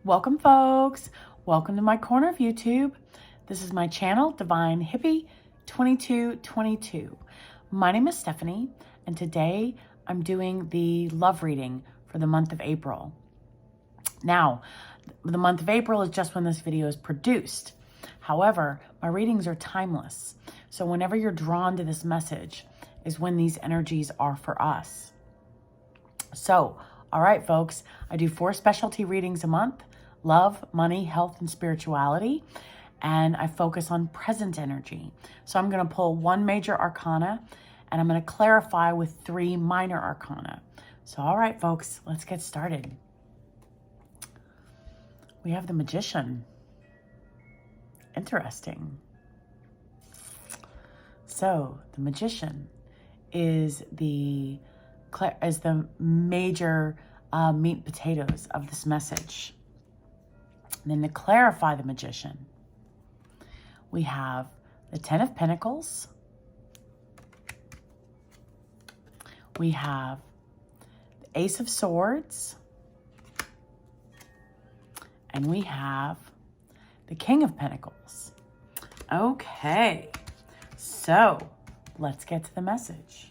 Welcome, folks. Welcome to my corner of YouTube. This is my channel, Divine Hippie 2222. My name is Stephanie, and today I'm doing the love reading for the month of April. Now, the month of April is just when this video is produced. However, my readings are timeless. So whenever you're drawn to this message is when these energies are for us. So, all right, folks, I do 4 specialty readings a month: love, money, health, and spirituality. And I focus on present energy. So I'm going to pull 1 major arcana and I'm going to clarify with 3 minor arcana. So, all right, folks, let's get started. We have the Magician. Interesting. So the Magician is the major meat and potatoes of this message. And then to clarify the Magician, we have the 10 of Pentacles. We have the Ace of Swords. And we have the King of Pentacles. Okay, so let's get to the message.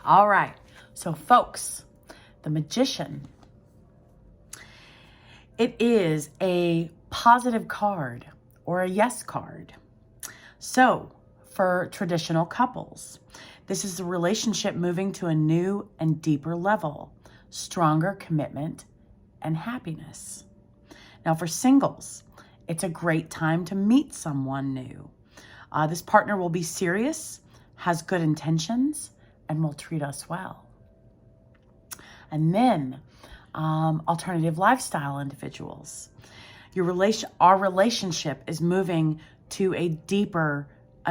All right, so folks, the Magician, it is a positive card or a yes card. So for traditional couples, this is the relationship moving to a new and deeper level, stronger commitment and happiness. Now for singles, it's a great time to meet someone new. This partner will be serious, has good intentions, and will treat us well. And then alternative lifestyle individuals. Our relationship is moving to a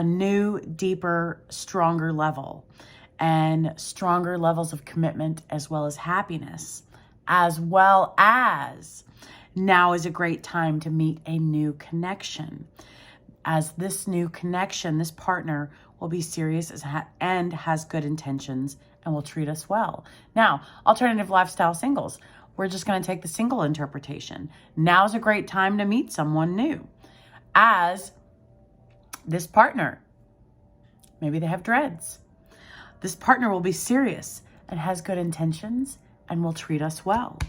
new, deeper, stronger level, and stronger levels of commitment as well as happiness, as well as now is a great time to meet a new connection. As this new connection, this partner will be serious and has good intentions and will treat us well. Now, alternative lifestyle singles, we're just going to take the single interpretation. Now's a great time to meet someone new. As this partner, maybe they have dreads. This partner will be serious and has good intentions and will treat us well.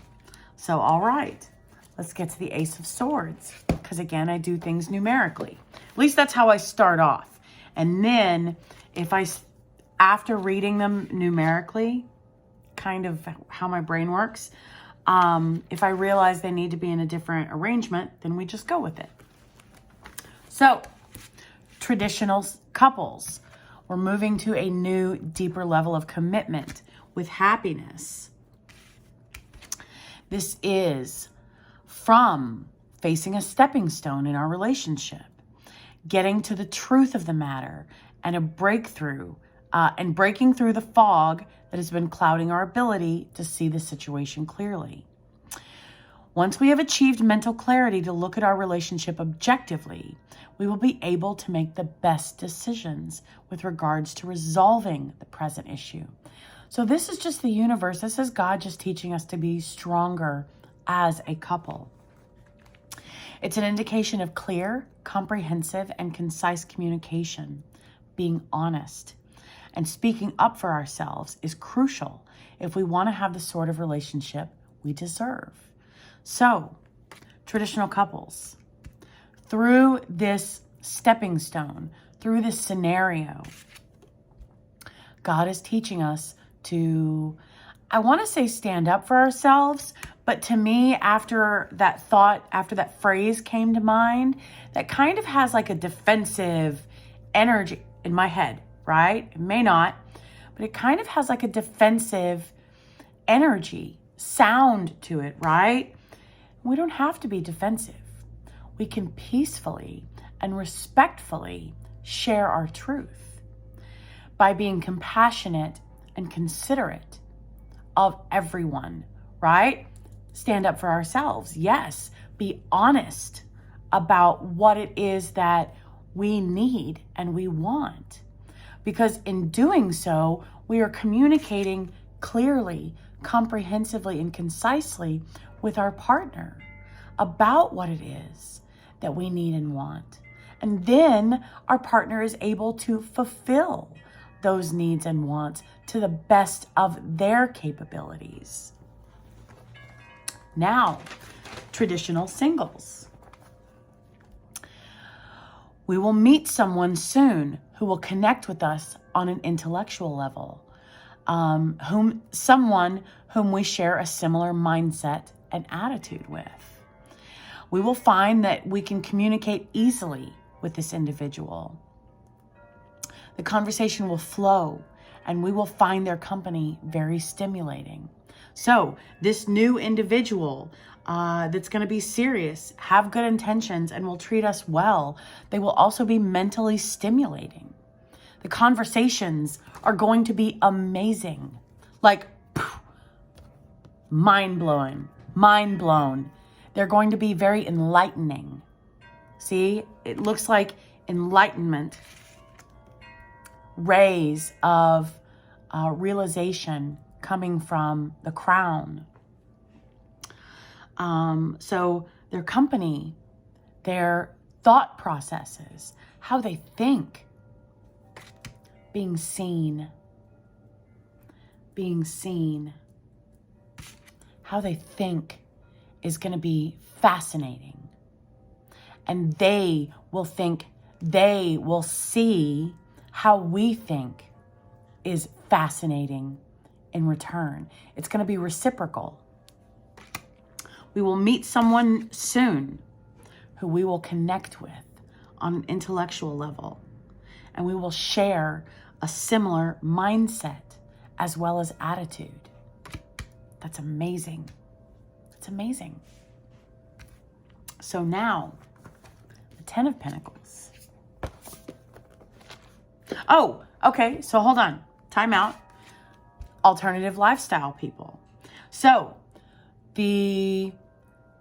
So, all right, let's get to the Ace of Swords, because again, I do things numerically. At least that's how I start off. And then after reading them numerically, kind of how my brain works, if I realize they need to be in a different arrangement, then we just go with it. So, traditional couples, we're moving to a new, deeper level of commitment with happiness. This is from facing a stepping stone in our relationship, getting to the truth of the matter, and a breakthrough, and breaking through the fog that has been clouding our ability to see the situation clearly. Once we have achieved mental clarity to look at our relationship objectively, we will be able to make the best decisions with regards to resolving the present issue. So this is just the universe. This is God just teaching us to be stronger as a couple. It's an indication of clear, comprehensive, and concise communication. Being honest and speaking up for ourselves is crucial if we want to have the sort of relationship we deserve. So, traditional couples, through this stepping stone, through this scenario, God is teaching us to, I want to say stand up for ourselves, but to me, after that phrase came to mind, that kind of has like a defensive energy in my head, right? It may not, but it kind of has like a defensive energy, sound to it, right? We don't have to be defensive. We can peacefully and respectfully share our truth by being compassionate and considerate of everyone, right? Stand up for ourselves. Yes, be honest about what it is that we need and we want. because in doing so, we are communicating clearly, comprehensively, and concisely with our partner about what it is that we need and want. And then our partner is able to fulfill those needs and wants to the best of their capabilities. Now, traditional singles. We will meet someone soon who will connect with us on an intellectual level, someone whom we share a similar mindset and attitude with. We will find that we can communicate easily with this individual. The conversation will flow, and we will find their company very stimulating. So this new individual that's going to be serious, have good intentions, and will treat us well, they will also be mentally stimulating. The conversations are going to be amazing. Like, mind-blowing, mind blown. They're going to be very enlightening. See, it looks like enlightenment, rays of realization coming from the crown. So their company, their thought processes, how they think, being seen, how they think is going to be fascinating. And they will see how we think is fascinating in return. It's going to be reciprocal. We will meet someone soon who we will connect with on an intellectual level, and we will share a similar mindset as well as attitude. That's amazing. It's amazing. So now, the 10 of Pentacles. Oh, okay, so hold on. Time out. Alternative lifestyle people. So the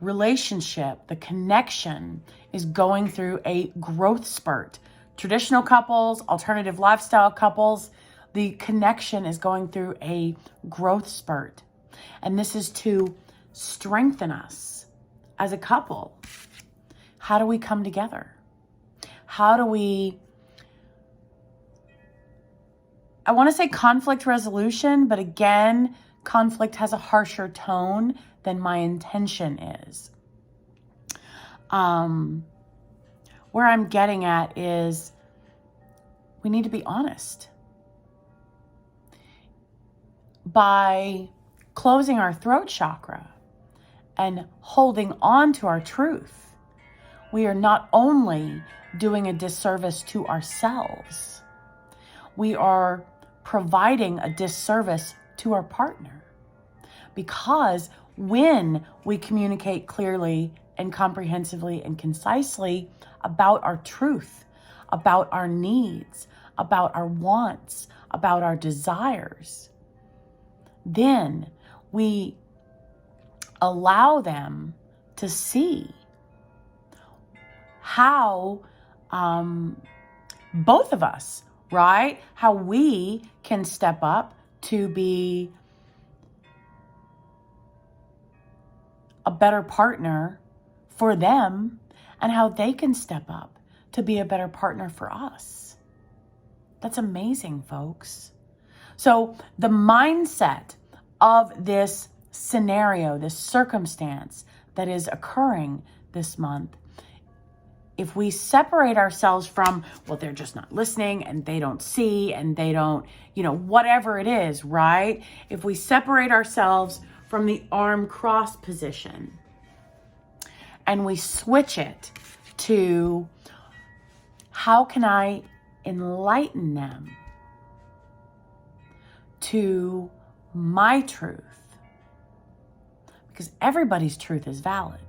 relationship, the connection is going through a growth spurt. Traditional couples, alternative lifestyle couples, the connection is going through a growth spurt. And this is to strengthen us as a couple. How do we come together? How do we, I want to say conflict resolution, but again, conflict has a harsher tone than my intention is. Where I'm getting at is we need to be honest. By closing our throat chakra and holding on to our truth, we are not only doing a disservice to ourselves, we are providing a disservice to our partner. Because when we communicate clearly and comprehensively and concisely about our truth, about our needs, about our wants, about our desires, then we allow them to see how both of us, right? How we can step up to be a better partner for them, and how they can step up to be a better partner for us. That's amazing, folks. So the mindset of this scenario, this circumstance that is occurring this month, if we separate ourselves from, well, they're just not listening and they don't see and they don't, whatever it is, right? If we separate ourselves from the arm cross position and we switch it to how can I enlighten them to my truth? Because everybody's truth is valid.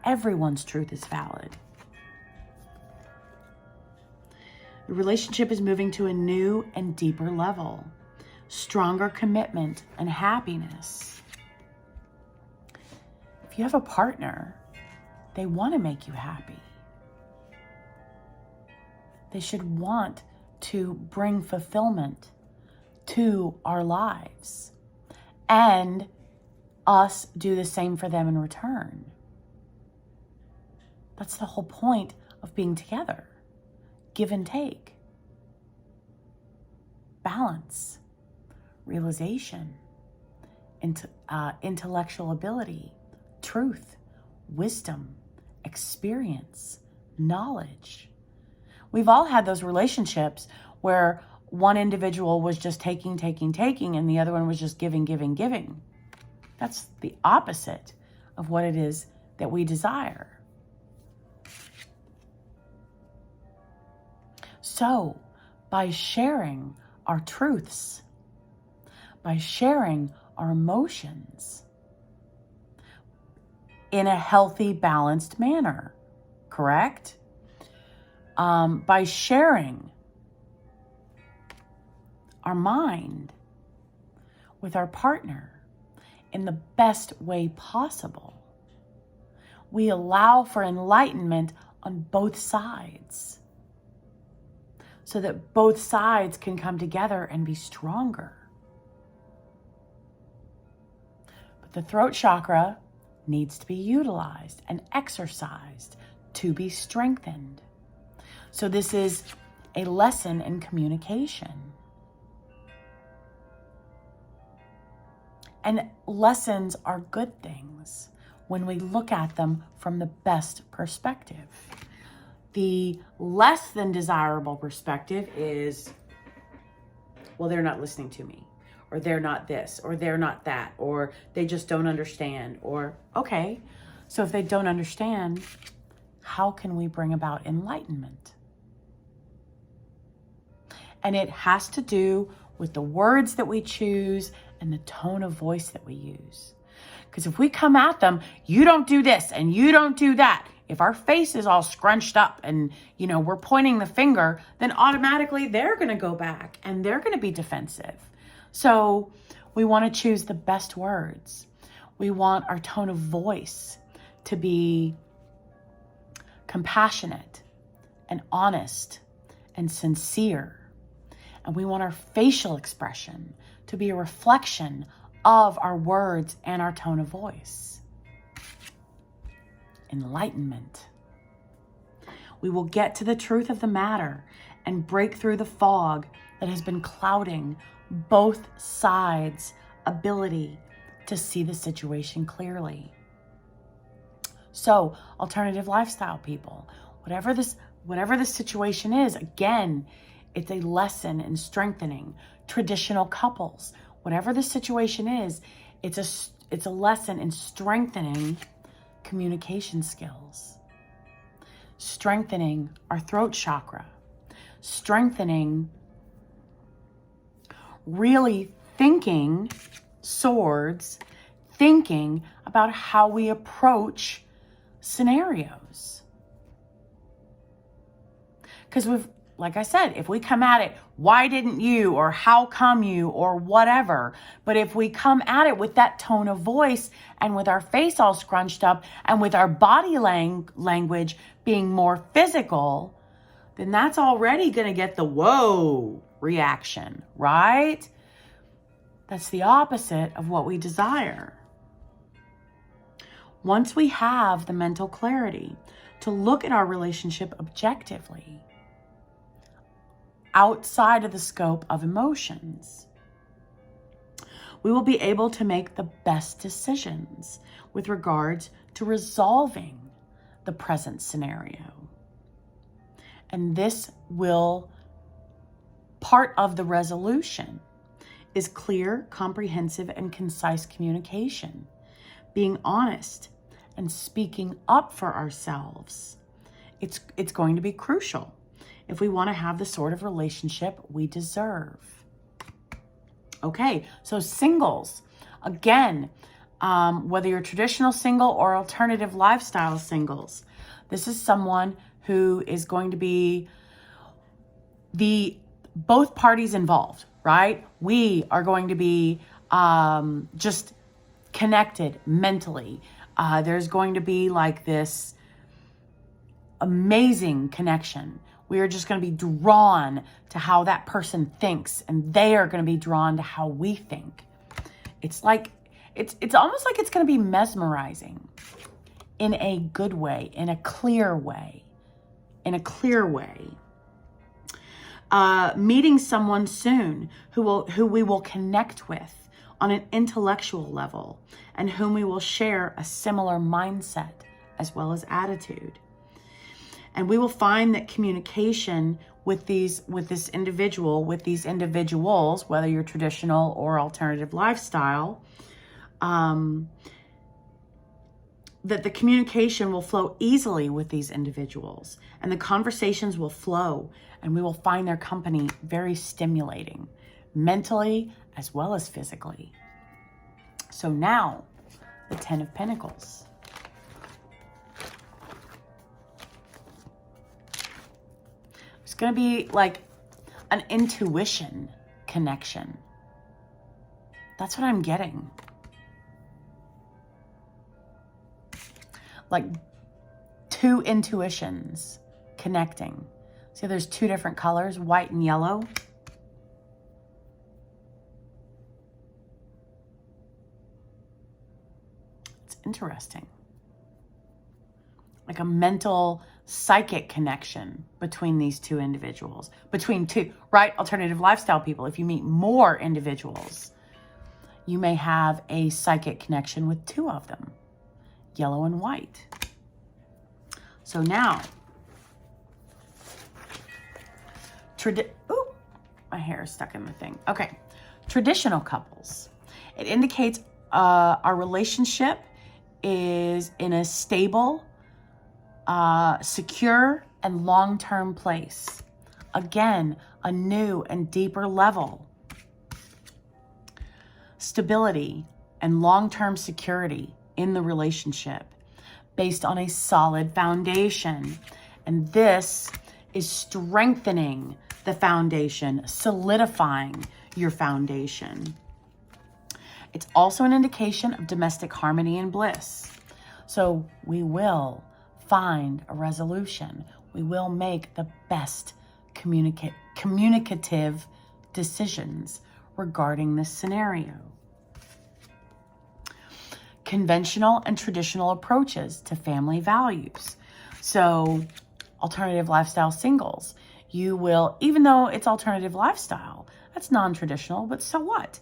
Everyone's truth is valid. The relationship is moving to a new and deeper level. Stronger commitment and happiness. If you have a partner, they want to make you happy. They should want to bring fulfillment to our lives, and us do the same for them in return. That's the whole point of being together. Give and take. Balance. Realization. Intellectual ability. Truth. Wisdom. Experience. Knowledge. We've all had those relationships where one individual was just taking, and the other one was just giving. That's the opposite of what it is that we desire. So, by sharing our truths, by sharing our emotions in a healthy, balanced manner, correct? By sharing our mind with our partner in the best way possible, we allow for enlightenment on both sides so that both sides can come together and be stronger. But the throat chakra needs to be utilized and exercised to be strengthened. So this is a lesson in communication. And lessons are good things when we look at them from the best perspective. The less than desirable perspective is, well, they're not listening to me, or they're not this, or they're not that, or they just don't understand, or, okay, so if they don't understand, how can we bring about enlightenment? And it has to do with the words that we choose and the tone of voice that we use. Because if we come at them, you don't do this and you don't do that, if our face is all scrunched up and, we're pointing the finger, then automatically they're going to go back and they're going to be defensive. So we want to choose the best words. We want our tone of voice to be compassionate and honest and sincere. And we want our facial expression to be a reflection of our words and our tone of voice. Enlightenment. We will get to the truth of the matter and break through the fog that has been clouding both sides' ability to see the situation clearly. So, alternative lifestyle people, whatever the situation is, again, it's a lesson in strengthening. Traditional couples, whatever the situation is, it's a lesson in strengthening communication skills, strengthening our throat chakra, strengthening really thinking swords, thinking about how we approach scenarios. Because like I said, if we come at it, why didn't you, or how come you, or whatever. But if we come at it with that tone of voice and with our face all scrunched up and with our body language being more physical, then that's already going to get the whoa reaction, right? That's the opposite of what we desire. Once we have the mental clarity to look at our relationship objectively, outside of the scope of emotions, we will be able to make the best decisions with regards to resolving the present scenario. And this will, part of the resolution is clear, comprehensive, and concise communication, being honest and speaking up for ourselves. It's going to be crucial if we want to have the sort of relationship we deserve. Okay, so singles, again, whether you're traditional single or alternative lifestyle singles, this is someone who is going to be both parties involved, right? We are going to be just connected mentally. There's going to be like this amazing connection We are just going to be drawn to how that person thinks, and they are going to be drawn to how we think. It's like, it's almost like it's going to be mesmerizing in a good way, in a clear way, meeting someone soon who we will connect with on an intellectual level and whom we will share a similar mindset as well as attitude. And we will find that communication with these individuals, whether you're traditional or alternative lifestyle, that the communication will flow easily with these individuals, and the conversations will flow, and we will find their company very stimulating, mentally as well as physically. So now, the Ten of Pentacles. It's going to be like an intuition connection. That's what I'm getting. Like two intuitions connecting. See, there's two different colors, white and yellow. It's interesting. Like a mental, psychic connection between these two individuals. Between two, right? Alternative lifestyle people. If you meet more individuals, you may have a psychic connection with two of them. Yellow and white. So now, my hair is stuck in the thing. Okay, traditional couples. It indicates our relationship is in a stable, secure, and long-term place. Again, a new and deeper level. Stability and long-term security in the relationship based on a solid foundation. And this is strengthening the foundation, solidifying your foundation. It's also an indication of domestic harmony and bliss. So we will find a resolution. We will make the best communicative decisions regarding this scenario. Conventional and traditional approaches to family values. So alternative lifestyle singles, you will, even though it's alternative lifestyle, that's non-traditional, but so what?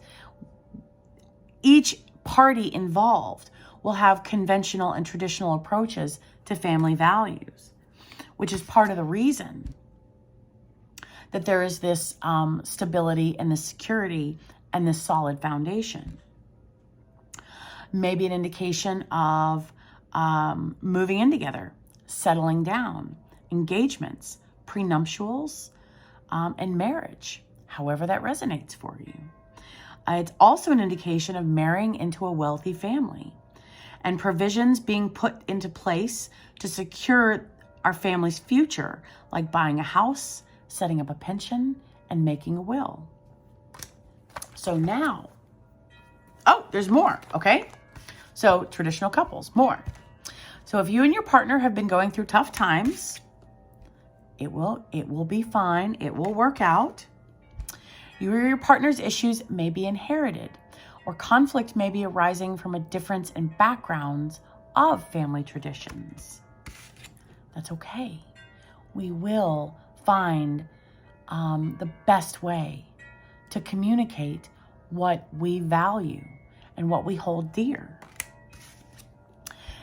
Each party involved will have conventional and traditional approaches to family values, which is part of the reason that there is this stability and this security and this solid foundation. Maybe an indication of moving in together, settling down, engagements, prenuptials, and marriage, however that resonates for you. It's also an indication of marrying into a wealthy family and provisions being put into place to secure our family's future, like buying a house, setting up a pension, and making a will. So now, oh, there's more, okay? So traditional couples, more. So if you and your partner have been going through tough times, it will be fine. It will work out. You or your partner's issues may be inherited, or conflict may be arising from a difference in backgrounds of family traditions. That's okay. We will find the best way to communicate what we value and what we hold dear.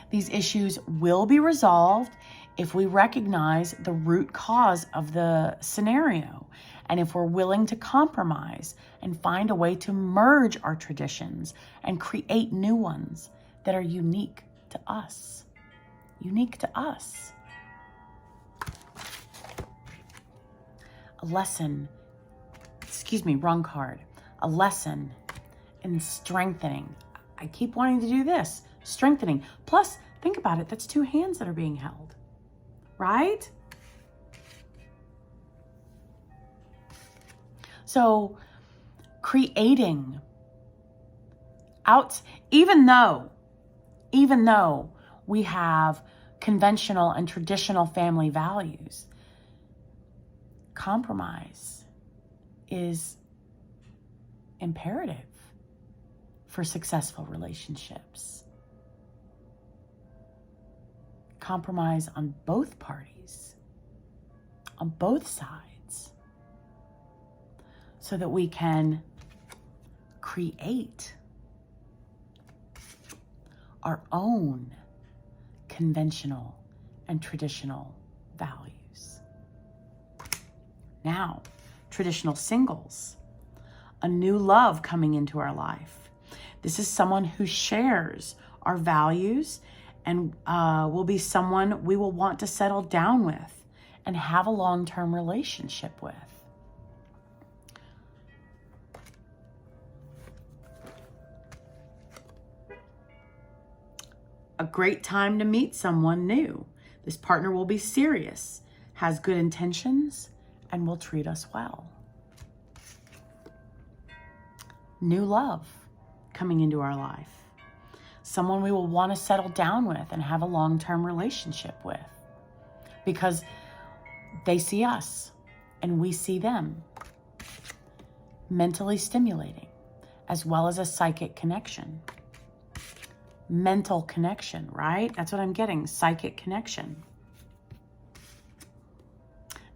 These issues will be resolved if we recognize the root cause of the scenario, and if we're willing to compromise and find a way to merge our traditions and create new ones that are unique to us. Unique to us. A lesson, wrong card. A lesson in strengthening. I keep wanting to do this. Strengthening. Plus, think about it. That's two hands that are being held. Right? So, creating out, even though we have conventional and traditional family values, compromise is imperative for successful relationships. Compromise on both parties, on both sides, so that we can create our own conventional and traditional values. Now, traditional singles, a new love coming into our life. This is someone who shares our values and will be someone we will want to settle down with and have a long-term relationship with. A great time to meet someone new. This partner will be serious, has good intentions, and will treat us well. New love coming into our life. Someone we will want to settle down with and have a long-term relationship with, because they see us and we see them. Mentally stimulating, as well as a psychic connection. Mental connection, right? That's what I'm getting, psychic connection.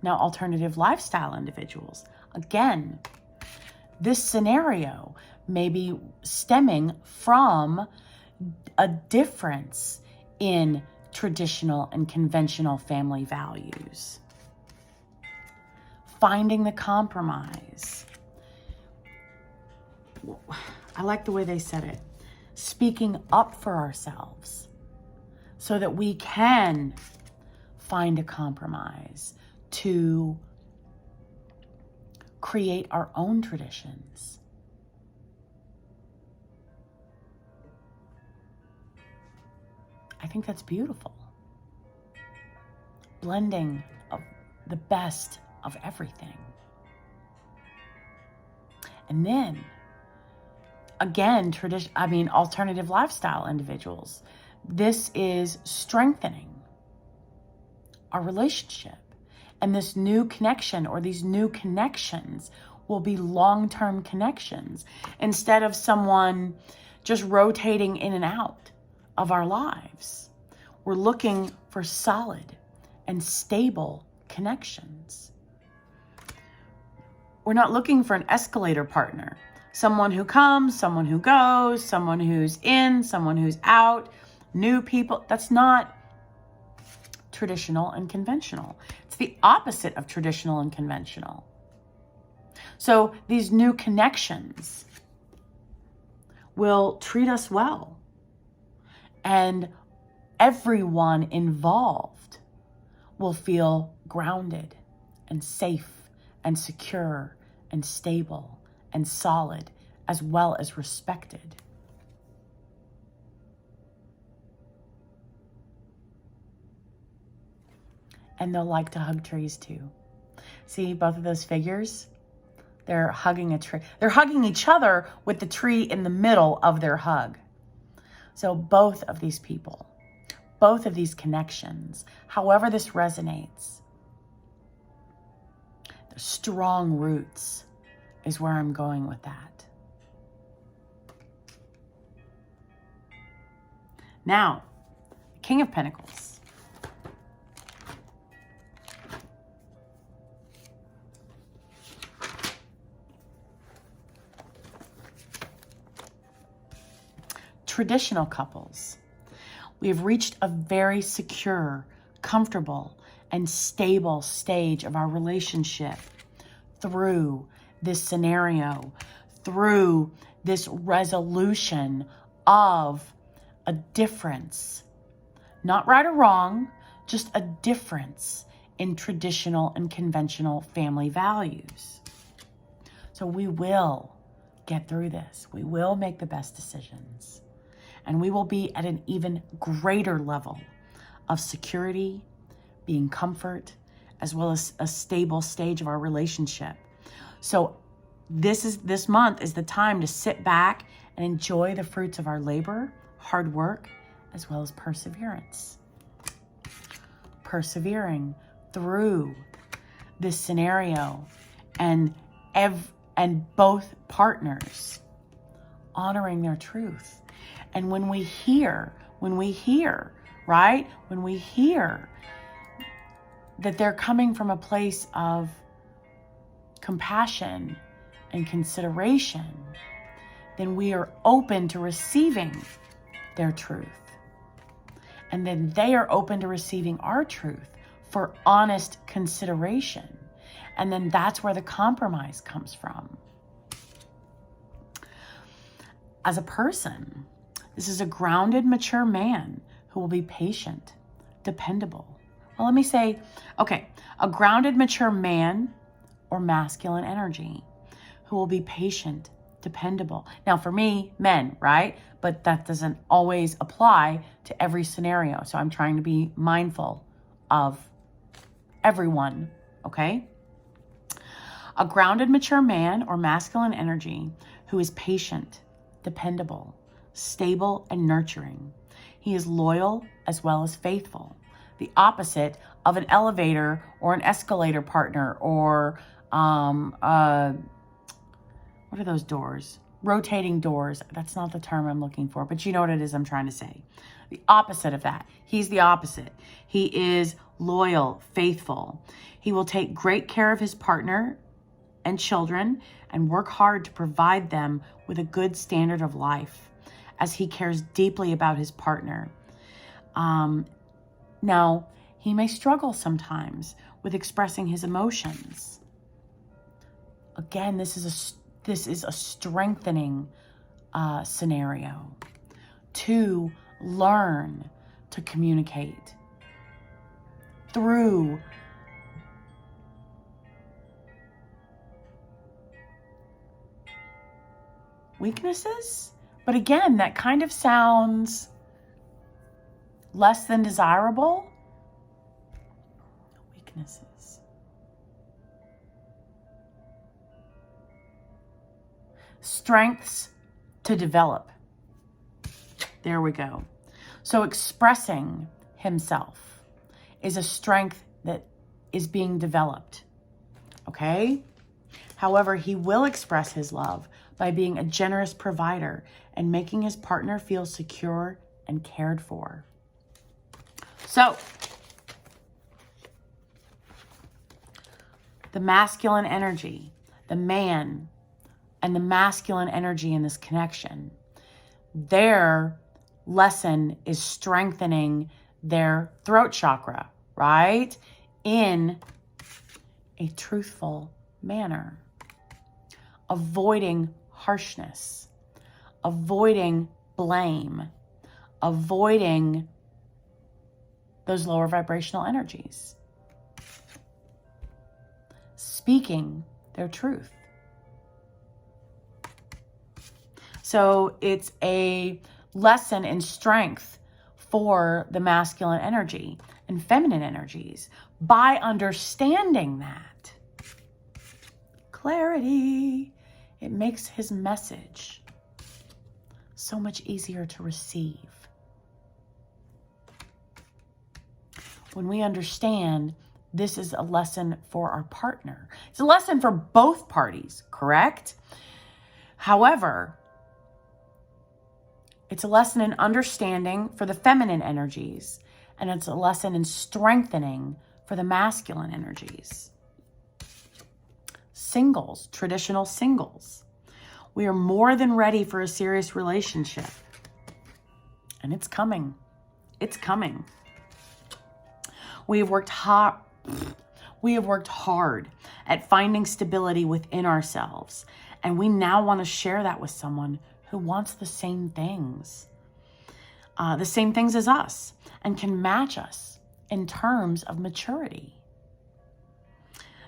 Now, alternative lifestyle individuals. Again, this scenario may be stemming from a difference in traditional and conventional family values. Finding the compromise. I like the way they said it. Speaking up for ourselves so that we can find a compromise to create our own traditions. I think that's beautiful. Blending of the best of everything. And then, again, alternative lifestyle individuals. This is strengthening our relationship. And this new connection or these new connections will be long-term connections instead of someone just rotating in and out of our lives. We're looking for solid and stable connections. We're not looking for an escalator partner. Someone who comes, someone who goes, someone who's in, someone who's out, new people. That's not traditional and conventional. It's the opposite of traditional and conventional. So these new connections will treat us well. And everyone involved will feel grounded and safe and secure and stable and solid, as well as respected. And they'll like to hug trees too. See both of those figures? They're hugging a tree. They're hugging each other with the tree in the middle of their hug. So both of these people, both of these connections, however this resonates, the strong roots is where I'm going with that. Now, King of Pentacles. Traditional couples. We have reached a very secure, comfortable, and stable stage of our relationship through this scenario, through this resolution of a difference. Not right or wrong, just a difference in traditional and conventional family values. So we will get through this. We will make the best decisions. And we will be at an even greater level of security, being comfort, as well as a stable stage of our relationship. So this month is the time to sit back and enjoy the fruits of our labor, hard work, as well as perseverance. Persevering through this scenario, and both partners honoring their truth. And when we hear, right? When we hear that they're coming from a place of compassion and consideration, then we are open to receiving their truth. And then they are open to receiving our truth for honest consideration. And then that's where the compromise comes from. As a person, this is a grounded, mature man who will be patient, dependable. Well, let me say, okay, a grounded, mature man or masculine energy who will be patient, dependable. Now, for me, men, right? But that doesn't always apply to every scenario. So I'm trying to be mindful of everyone, okay? A grounded, mature man or masculine energy who is patient, dependable, stable, and nurturing. He is loyal as well as faithful. The opposite of an elevator or an escalator partner, or what are those doors? Rotating doors. That's not the term I'm looking for, but you know what it is I'm trying to say. The opposite of that. He's the opposite. He is loyal, faithful. He will take great care of his partner and children and work hard to provide them with a good standard of life, as he cares deeply about his partner. Now, he may struggle sometimes with expressing his emotions. Again, this is a strengthening scenario to learn to communicate through weaknesses. But again, that kind of sounds less than desirable. Weaknesses. Strengths to develop. There we go. So expressing himself is a strength that is being developed. Okay? However, he will express his love by being a generous provider and making his partner feel secure and cared for. So, the masculine energy, the man and the masculine energy in this connection, their lesson is strengthening their throat chakra, right? In a truthful manner. Avoiding harshness, avoiding blame, avoiding those lower vibrational energies. Speaking their truth. So it's a lesson in strength for the masculine energy and feminine energies by understanding that. Clarity. It makes his message so much easier to receive. When we understand this is a lesson for our partner. It's a lesson for both parties, correct? However, it's a lesson in understanding for the feminine energies, and it's a lesson in strengthening for the masculine energies. Singles, traditional singles. We are more than ready for a serious relationship. And it's coming. It's coming. We have worked hard at finding stability within ourselves. And we now want to share that with someone who wants the same things as us, and can match us in terms of maturity.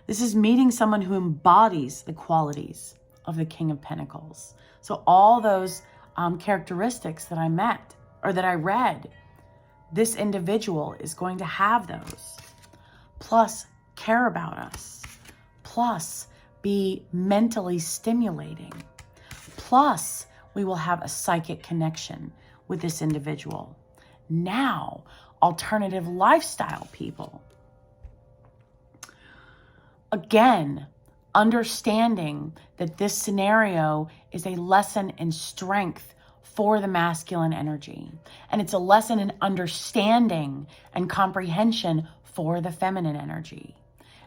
This is meeting someone who embodies the qualities of the King of Pentacles. So all those characteristics that I met or that I read, this individual is going to have those. Plus, care about us. Plus, be mentally stimulating. Plus, we will have a psychic connection with this individual. Now, alternative lifestyle people. Again, understanding that this scenario is a lesson in strength for the masculine energy. And it's a lesson in understanding and comprehension for the feminine energy.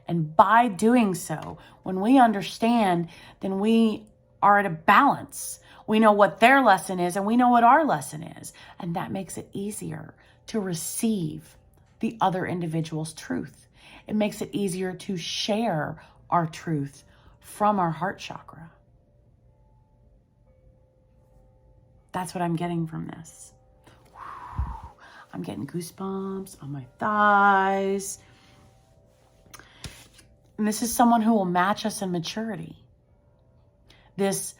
And by doing so, when we understand, then we are at a balance. We know what their lesson is and we know what our lesson is. And that makes it easier to receive the other individual's truth. It makes it easier to share our truth from our heart chakra. That's what I'm getting from this. I'm getting goosebumps on my thighs. And this is someone who will match us in maturity. These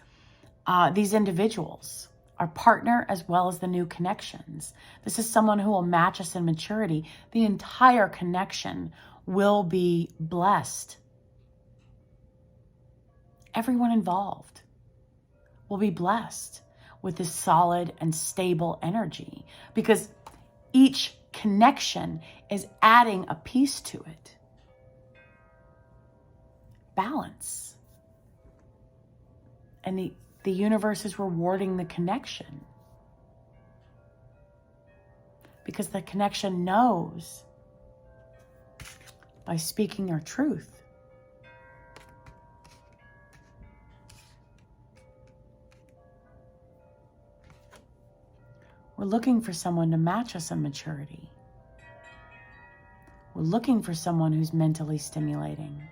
individuals, our partner as well as the new connections. This is someone who will match us in maturity. The entire connection will be blessed. Everyone involved will be blessed with this solid and stable energy because each connection is adding a piece to it. Balance. And the universe is rewarding the connection because the connection knows by speaking our truth. We're looking for someone to match us in maturity. We're looking for someone who's mentally stimulating.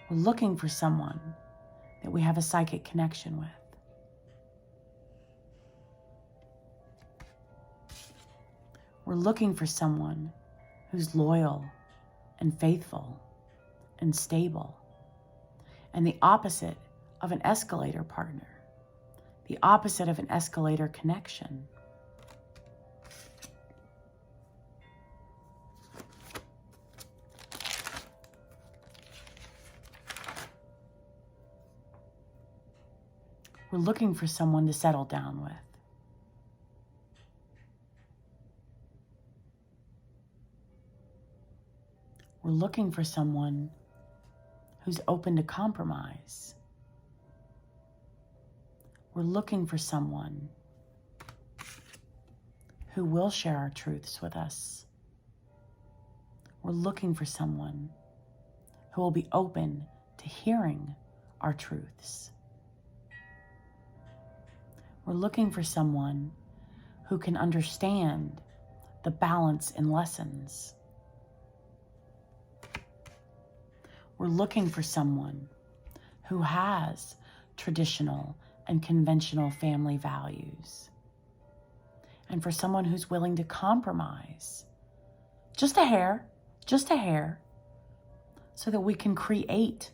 We're looking for someone that we have a psychic connection with. We're looking for someone who's loyal and faithful and stable, and the opposite of an escalator partner, the opposite of an escalator connection. We're looking for someone to settle down with. We're looking for someone who's open to compromise. We're looking for someone who will share our truths with us. We're looking for someone who will be open to hearing our truths. We're looking for someone who can understand the balance in lessons. We're looking for someone who has traditional and conventional family values. And for someone who's willing to compromise, just a hair, so that we can create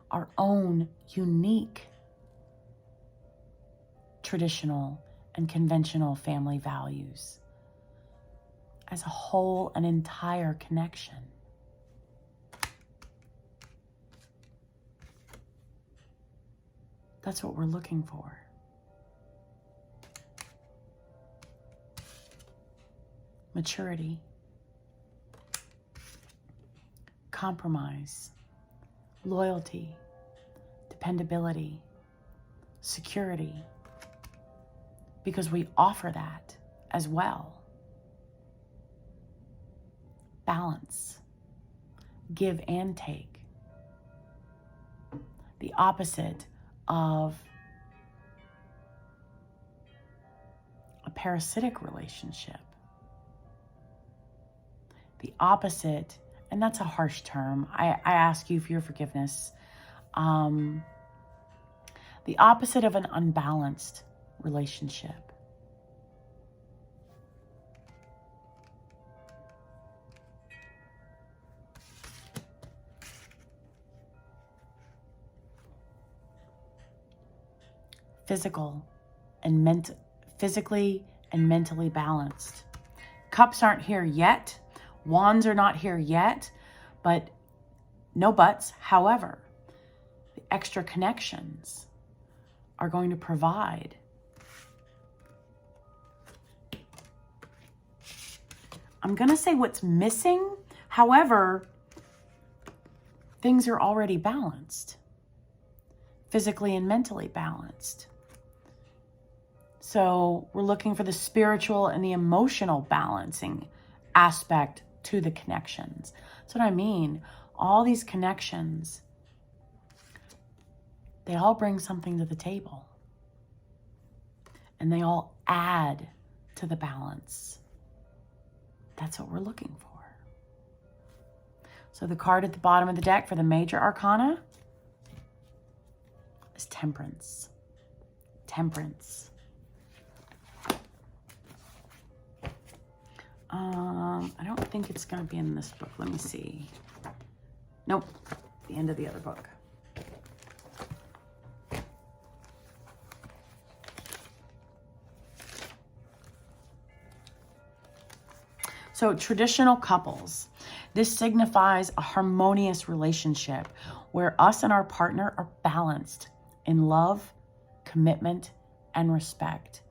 our own unique traditional and conventional family values as a whole, an entire connection. That's what we're looking for. Maturity, compromise, loyalty, dependability, security, because we offer that as well. Balance, give and take. The opposite of a parasitic relationship. The opposite, and that's a harsh term. I ask you for your forgiveness. The opposite of an unbalanced relationship. Physically and mentally balanced. Cups aren't here yet. Wands are not here yet, but no buts. However, the extra connections are going to provide I'm going to say what's missing. However, things are already balanced, physically and mentally balanced. So we're looking for the spiritual and the emotional balancing aspect to the connections. That's what I mean. All these connections, they all bring something to the table. And they all add to the balance. That's what we're looking for. So the card at the bottom of the deck for the major arcana is Temperance. Temperance. I don't think it's going to be in this book. Let me see. Nope. The end of the other book. So traditional couples. This signifies a harmonious relationship where us and our partner are balanced in love, commitment, and respect.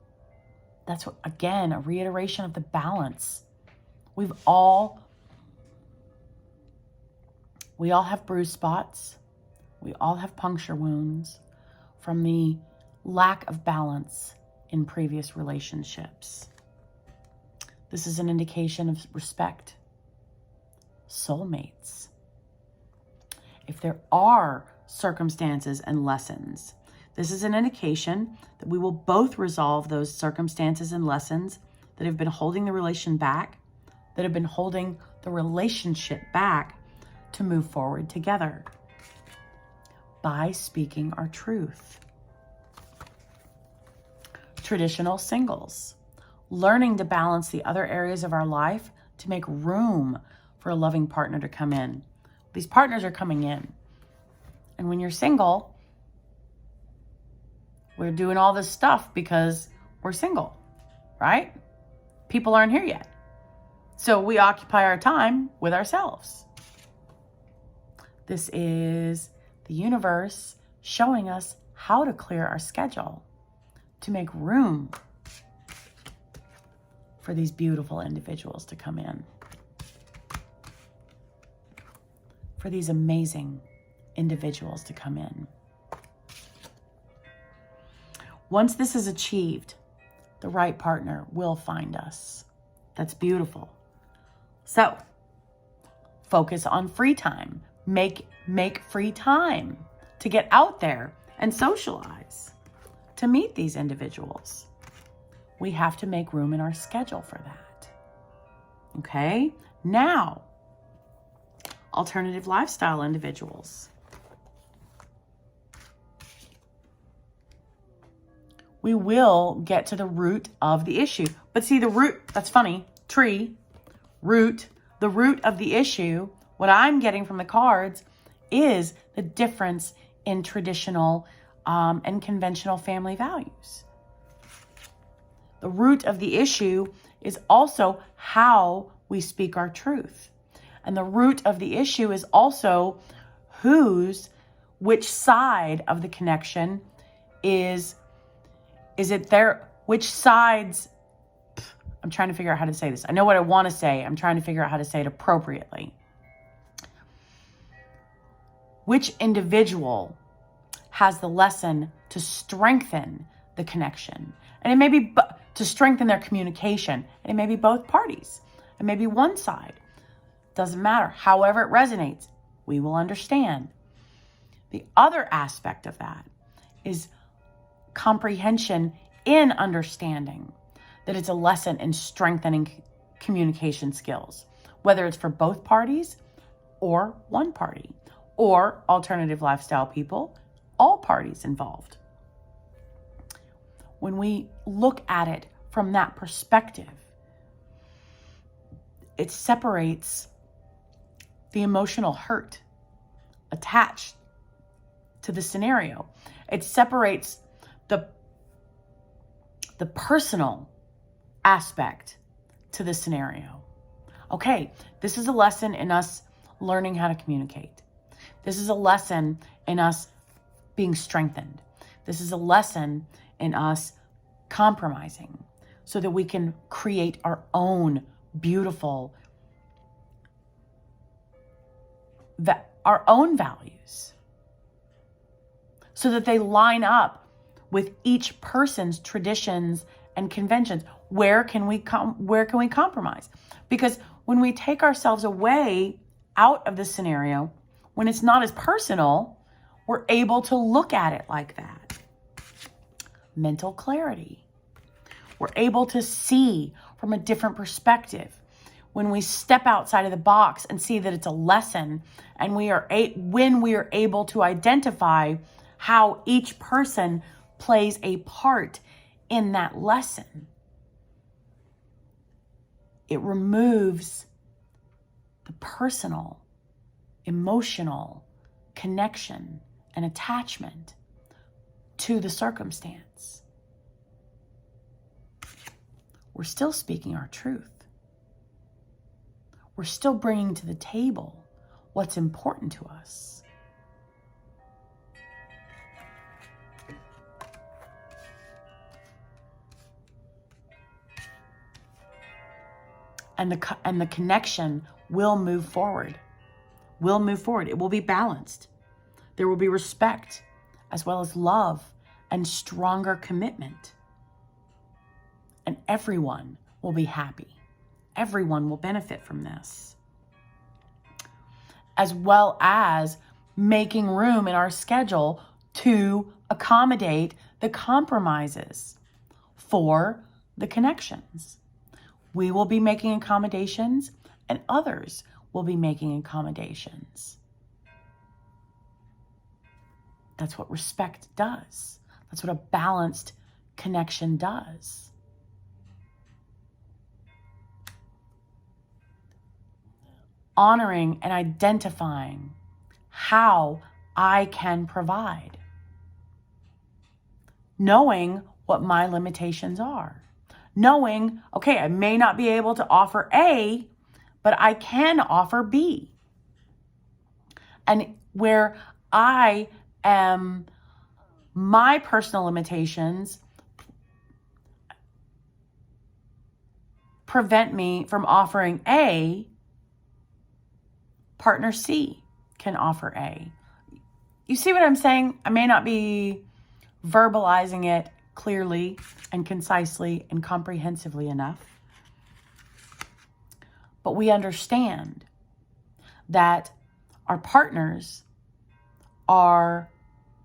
That's what, again, a reiteration of the balance. We all have bruise spots. We all have puncture wounds from the lack of balance in previous relationships. This is an indication of respect. Soulmates. If there are circumstances and lessons, this is an indication that we will both resolve those circumstances and lessons that have been holding the relation back, that have been holding the relationship back to move forward together by speaking our truth. Traditional singles. Learning to balance the other areas of our life to make room for a loving partner to come in. These partners are coming in. And when you're single, we're doing all this stuff because we're single, right? People aren't here yet. So we occupy our time with ourselves. This is the universe showing us how to clear our schedule to make room for these beautiful individuals to come in. For these amazing individuals to come in. Once this is achieved, the right partner will find us. That's beautiful. So, focus on free time. Make free time to get out there and socialize, to meet these individuals. We have to make room in our schedule for that. Okay? Now, alternative lifestyle individuals. We will get to the root of the issue. But see, the root, that's funny, tree, root, the root of the issue, what I'm getting from the cards is the difference in traditional and conventional family values. The root of the issue is also how we speak our truth. And the root of the issue is also which side of the connection is it there, which sides, I'm trying to figure out how to say this. I know what I want to say. I'm trying to figure out how to say it appropriately. Which individual has the lesson to strengthen the connection? And it may be to strengthen their communication. And it may be both parties. It may be one side. Doesn't matter. However it resonates, we will understand. The other aspect of that is comprehension in understanding that it's a lesson in strengthening communication skills, whether it's for both parties or one party, or alternative lifestyle people, all parties involved. When we look at it from that perspective, it separates the emotional hurt attached to the scenario. It separates the personal aspect to the scenario. Okay, this is a lesson in us learning how to communicate. This is a lesson in us being strengthened. This is a lesson in us compromising so that we can create our own beautiful our own values so that they line up with each person's traditions and conventions. Where can we compromise? Because when we take ourselves away out of the scenario, when it's not as personal, we're able to look at it like that. Mental clarity. We're able to see from a different perspective. When we step outside of the box and see that it's a lesson, and when we are able to identify how each person plays a part in that lesson, it removes the personal, emotional connection and attachment to the circumstance. We're still speaking our truth. We're still bringing to the table what's important to us. And the connection will move forward. Will move forward. It will be balanced. There will be respect, as well as love and stronger commitment. And everyone will be happy. Everyone will benefit from this. As well as making room in our schedule to accommodate the compromises for the connections. We will be making accommodations, and others will be making accommodations. That's what respect does. That's what a balanced connection does. Honoring and identifying how I can provide. Knowing what my limitations are. Knowing, okay, I may not be able to offer A, but I can offer B. And where my personal limitations prevent me from offering A, partner C can offer A. You see what I'm saying? I may not be verbalizing it clearly and concisely and comprehensively enough, but we understand that our partners are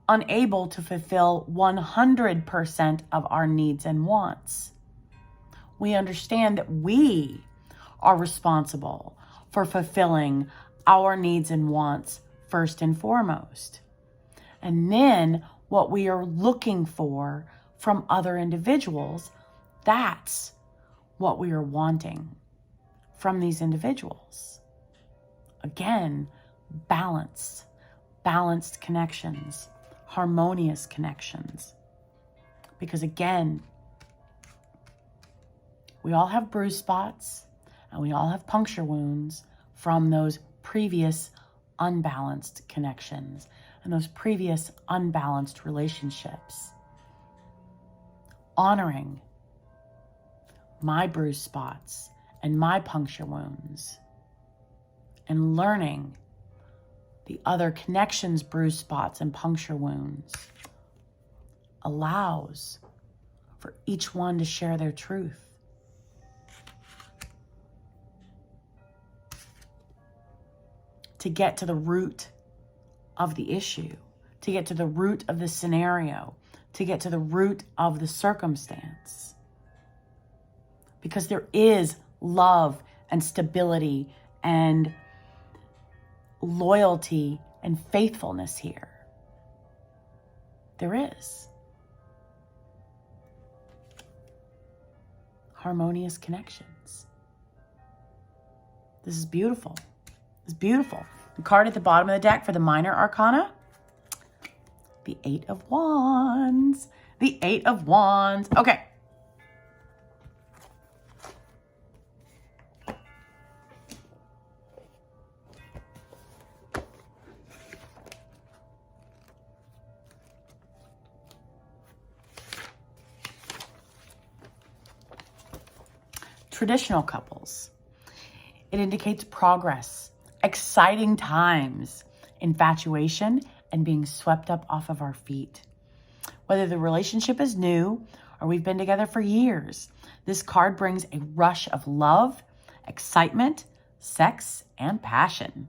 unable to fulfill 100% of our needs and wants. We understand that we are responsible for fulfilling our needs and wants first and foremost. And then what we are looking for from other individuals, that's what we are wanting from these individuals. Again, balanced connections, harmonious connections. Because again, we all have bruise spots and we all have puncture wounds from those previous unbalanced connections and those previous unbalanced relationships. Honoring my bruise spots and my puncture wounds and learning the other connections' bruise spots and puncture wounds allows for each one to share their truth. To get to the root of the issue, to get to the root of the scenario, to get to the root of the circumstance. Because there is love and stability and loyalty and faithfulness here. There is. Harmonious connections. This is beautiful. It's beautiful. The card at the bottom of the deck for the minor arcana, the 8 of Wands. The 8 of Wands. Okay. Traditional couples. It indicates progress, exciting times, infatuation, and being swept up off of our feet. Whether the relationship is new or we've been together for years, this card brings a rush of love, excitement, sex, and passion.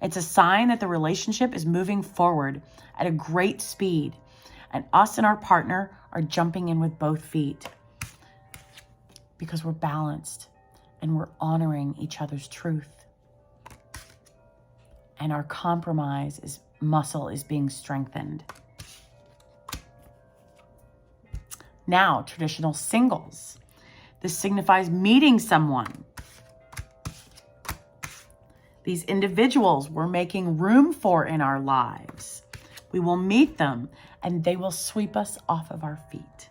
It's a sign that the relationship is moving forward at a great speed, and us and our partner are jumping in with both feet because we're balanced and we're honoring each other's truth. And our muscle is being strengthened. Now, traditional singles. This signifies meeting someone. These individuals we're making room for in our lives. We will meet them and they will sweep us off of our feet.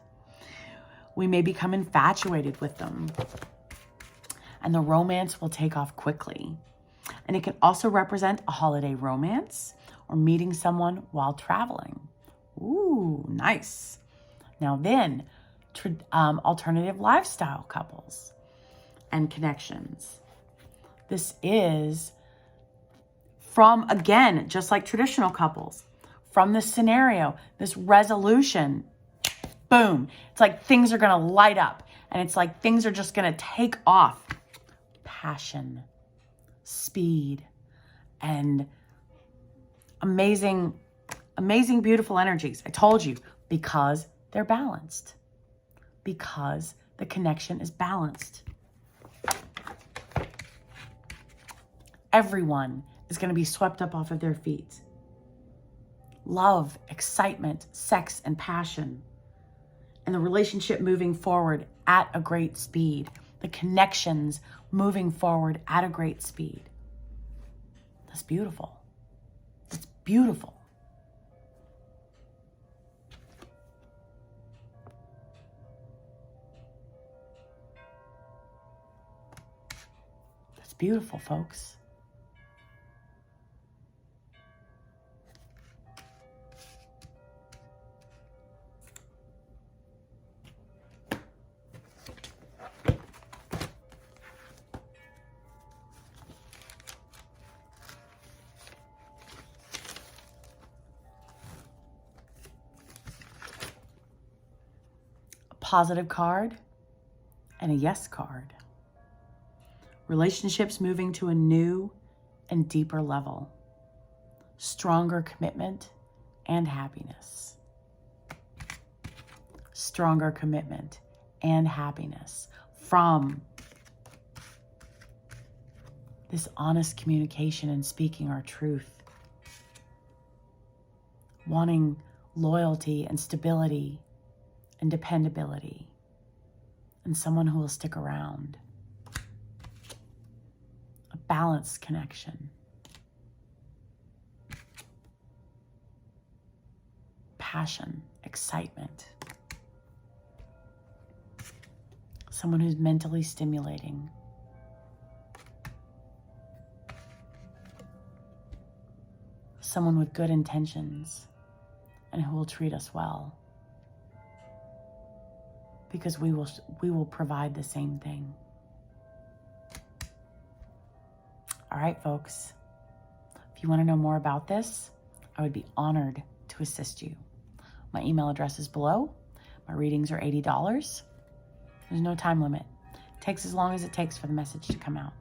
We may become infatuated with them and the romance will take off quickly. And it can also represent a holiday romance or meeting someone while traveling. Ooh, nice. Now then, alternative lifestyle couples and connections. This is from, again, just like traditional couples, from this scenario, this resolution, boom. It's like things are going to light up and it's like things are just going to take off. Passion, speed, and amazing, beautiful energies. I told you, because they're balanced, because the connection is balanced. Everyone is going to be swept up off of their feet. Love, excitement, sex, and passion. And the relationship moving forward at a great speed. The connections moving forward at a great speed. That's beautiful. It's beautiful. That's beautiful, folks. Positive card and a yes card. Relationships moving to a new and deeper level. Stronger commitment and happiness. Stronger commitment and happiness from this honest communication and speaking our truth. Wanting loyalty and stability and dependability, and someone who will stick around. A balanced connection. Passion, excitement. Someone who's mentally stimulating. Someone with good intentions and who will treat us well. Because we will provide the same thing. All right, folks. If you want to know more about this, I would be honored to assist you. My email address is below. My readings are $80. There's no time limit. It takes as long as it takes for the message to come out.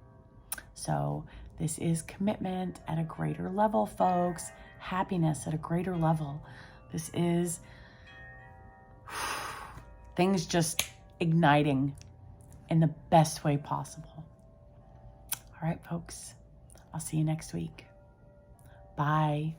So this is commitment at a greater level, folks. Happiness at a greater level. This is things just igniting in the best way possible. All right, folks. I'll see you next week. Bye.